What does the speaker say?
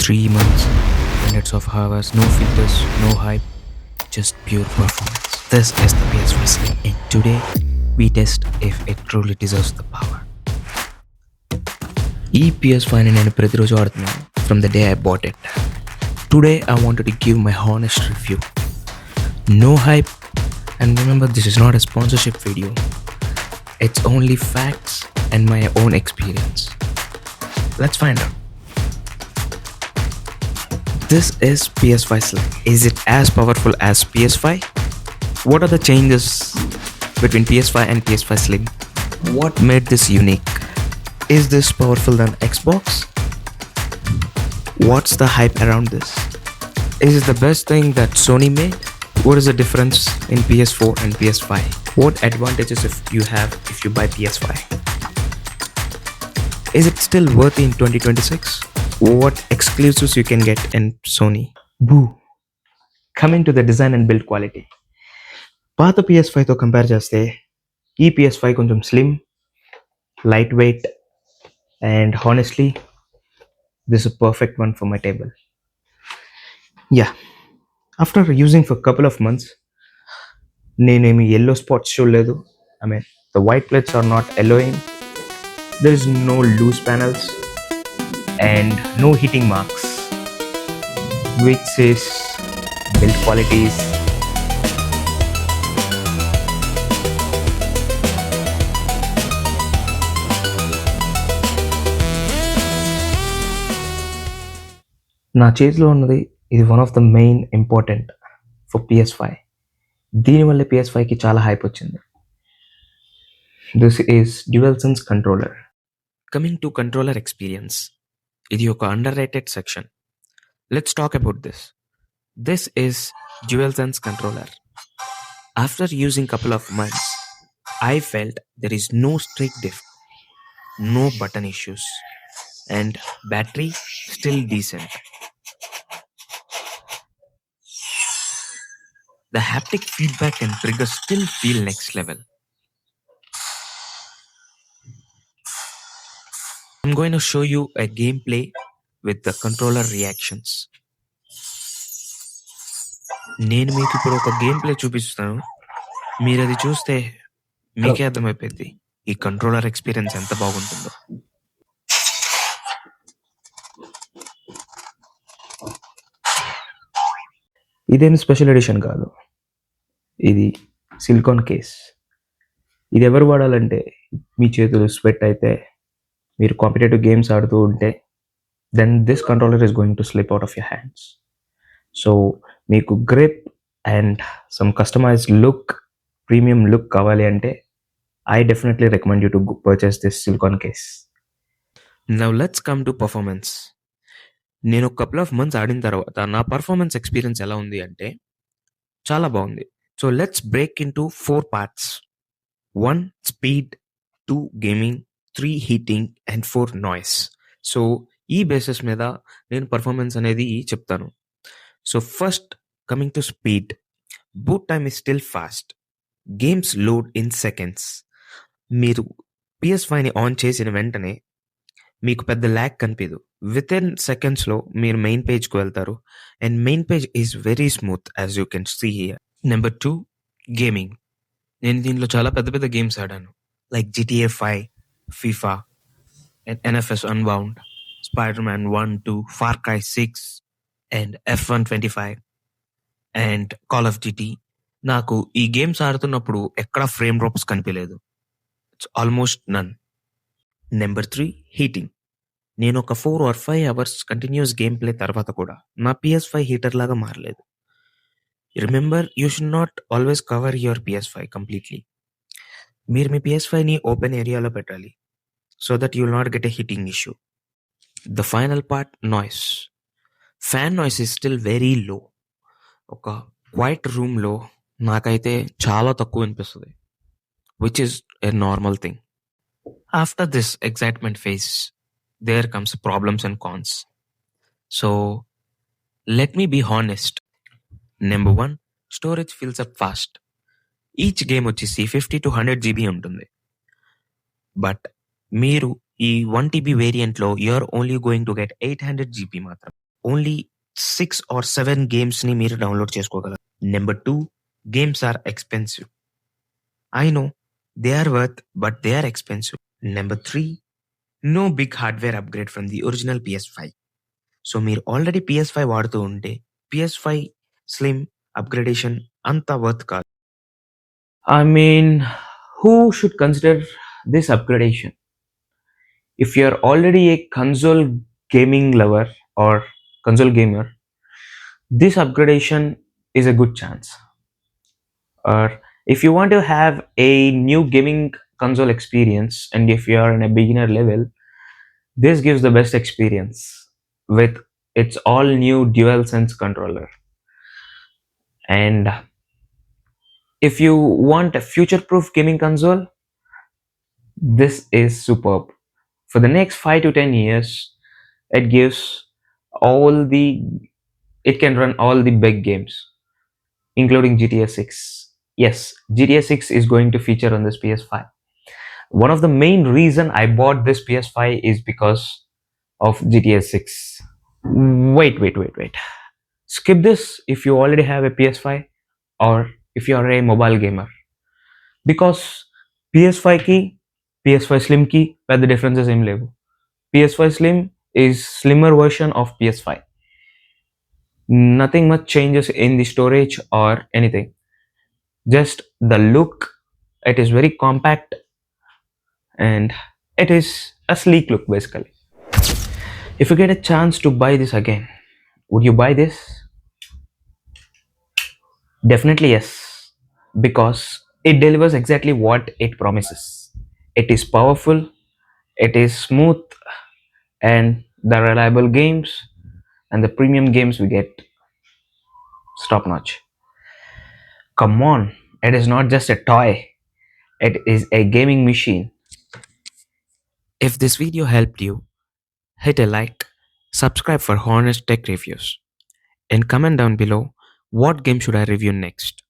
3 months, hundreds of hours, no filters, no hype, just pure performance. This is the PS5 Slim, and today we test if it truly deserves the power. ఈ PS5 నేను ప్రతిరోజు ఆడుతున్నాను from the day I bought it. Today I wanted to give my honest review. No hype, and remember, this is not a sponsorship video. It's only facts and my own experience. Let's find out. This is PS5 Slim. Is it as powerful as PS5? What are the changes between PS5 and PS5 Slim? What made this unique? Is this powerful than Xbox? What's the hype around this? Is it the best thing that Sony made? What is the difference in PS4 and PS5? What advantages if you buy PS5? Is it still worthy in 2026? What exclusives you can get in Sony? Boo! Coming to the design and build quality. పాత PS5తో compare చేస్తే ఈ PS5 కొంచెం slim, light weight, and honestly this is perfect one for my table. Yeah, after using for couple of months నేనేమి yellow spots చూడలేదు. I mean the white plates are not yellowing, there is no loose panels and no heating marks, which says build quality is నా చేతిలో ఉన్నది ఇది one of the main important for PS5. దీనివల్ల PS5కి చాలా hype వచ్చింది. This is DualSense controller. Coming to controller experience, ఇది ఒక under rated section. Let's talk about this. This is DualSense controller. After using couple of months, I felt there is no streak diff, no button issues, and battery still decent. The haptic feedback and triggers still feel next level. I'm going to show you a gameplay with the controller reactions. నేను మీకు ఇప్పుడు ఒక game play చూపిస్తాను. మీరు అది చూస్తే మీకే అర్థమైపోయింది ఈ కంట్రోలర్ ఎక్స్పీరియన్స్ ఎంత బాగుంటుందో. ఇదేమి స్పెషల్ ఎడిషన్ కాదు, ఇది సిలికాన్ కేస్. ఇది ఎవరు వాడాలంటే మీ చేతులు స్వెట్ అయితే, మీరు కాంపిటేటివ్ గేమ్స్ ఆడుతూ ఉంటే, then this controller is going to slip out of your hands. So మీకు grip and some customised look, premium look కావాలి అంటే I definitely recommend you to purchase this silicone case. Now let's come to performance. నేను couple of months ఆడిన తర్వాత నా performance experience ఎలా ఉంది అంటే చాలా బాగుంది. So let's break in to 4 parts. 1 speed, 2 gaming, 3 heating and 4 noise. So ఈ బేసిస్ మీద నేను పర్ఫార్మెన్స్ అనేది చెప్తాను. So first, coming to speed, boot time is still fast, games load in seconds. మీరు PS5ని ఆన్ చేసిన వెంటనే మీకు పెద్ద ల్యాగ్ కనిపించదు. విత్ ఇన్ సెకండ్స్లో మీరు మెయిన్ పేజ్కి వెళ్తారు, and main page is very smooth as you can see here. Number 2, gaming. నేను దీనిలో చాలా పెద్ద పెద్ద గేమ్స్ ఆడాను, like GTA 5, FIFA, and NFS Unbound, Spider-Man 1, 2, Far Cry 6, and F125, and Call of Duty. నాకు ఈ గేమ్స్ ఆడుతున్నప్పుడు ఎక్కడ ఫ్రేమ్ డ్రాప్స్ కనిపించలేదు. It's almost none. Number 3, heating. నేను ఒక 4 or 5 hours continuous game play తర్వాత కూడా నా PS5 హీటర్ లాగా మారలేదు. Remember, you should not always cover your PS5 completely. మీరు మీ PS5ని ఓపెన్ ఏరియాలో పెట్టాలి, so that you will not get a heating issue. The final part, noise. Fan noise is still very low. ఒక quiet రూమ్లో నాకైతే చాలా తక్కువ వినిపిస్తుంది, which is a normal thing. After this excitement phase, there comes problems and cons. So let me be honest. Number 1, storage fills up fast. Each game వచ్చేసి 50 to 100 GB ఉంటుంది. But మీరు ఈ 1 TB వేరియంట్లో you're only going to get 800 GB మాత్రం. Only 6 or 7 గేమ్స్ని మీరు download చేసుకోగలరు. Number 2, games are expensive. I know they are worth but they are expensive. Number 3, no big hardware upgrade from the original PS5. So మీరు already PS5 వాడుతూ ఉంటే PS5 slim upgradation అంత worth కాదు. I mean, who should consider this upgradation? If you're already a console gaming lover or console gamer, this upgradation is a good chance. Or if you want to have a new gaming console experience and if you are in a beginner level, this gives the best experience with its all new DualSense controller. And if you want a future proof gaming console, this is superb. For the next 5 to 10 years, it gives all the it can run all the big games including GTA 6. Yes, GTA 6 is going to feature on this PS5. One of the main reason I bought this PS5 is because of GTA 6. Wait. Skip this if you already have a PS5 or if you are a mobile gamer, because PS5 ki PS5 Slim ki పెద్ద differences ఏం లేవు. PS5 Slim is slimmer version of PS5. Nothing much changes in the storage or anything. Just the look, it is very compact and it is a sleek look basically. If you get a chance to buy this again, would you buy this? Definitely yes, because it delivers exactly what it promises. It is powerful, it is smooth, and the reliable games and the premium games we get top notch. Come on, it is not just a toy, it is a gaming machine. If this video helped you, hit a like, subscribe for honest tech reviews, and comment down below what game should I review next.